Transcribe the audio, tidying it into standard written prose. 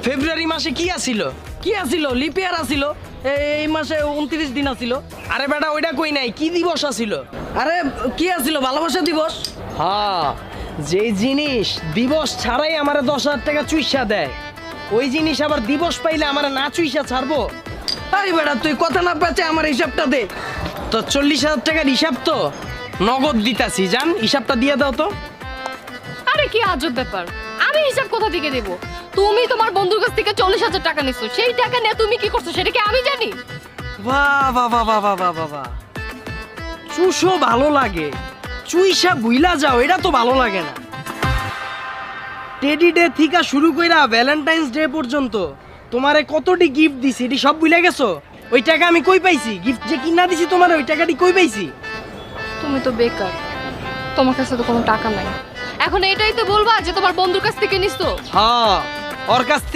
ফেব্রুয়ারি মাসে কি আসিল? কি আছিল? লিপিয়ার আছিল। এই মাসে 29 দিন আছিল। আরে বেটা ওইটা কই নাই, কি দিবস আসিল? আরে কি আছিল? ভালোবাসা দিবস। হ্যাঁ, যে জিনিস দিবস ছাড়াই আমার 10,000 টাকা চুইসা দেয়, ওই জিনিস আবার দিবস পাইলে আমার না চুইসা ছাড়বো? এই বেটা তুই কথা না পেঁচে আমার হিসাবটা দে। তো 40,000 টাকার হিসাব তো নগদ দিতাছি, জান হিসাবটা দিয়ে দাও তো। আরে কি আজব ব্যাপার, আমি হিসাব কোথা থেকে দেব? তুমি তোমার বন্ধুর কাছ থেকে 40,000 টাকা নিছো, সেই টাকা নিয়ে তুমি কি করছো সেটা কি আমি জানি? বাহ বাহ বাহ বাহ বাহ বাহ বাহ বাহ, চুষো ভালো লাগে, চুইসা বুইলা যাও এটা তো ভালো লাগে না। টেডি ডে থেকে শুরু কইরা ভ্যালেন্টাইন্স ডে পর্যন্ত তোমারে কতটি গিফট দিছি এটি সব ভুলে গেছো? ওই টাকা আমি কই পাইছি? গিফট যে কিনা দিছি তোমার ওই টাকাটি কই পাইছি? তুমি তো বেকার, তোমার কাছে তো কোনো টাকা নাই। এখন এটাই তো বলবা যে তোমার বন্ধুর কাছ থেকে নিছো? হ্যাঁ, ওর কাছ থেকে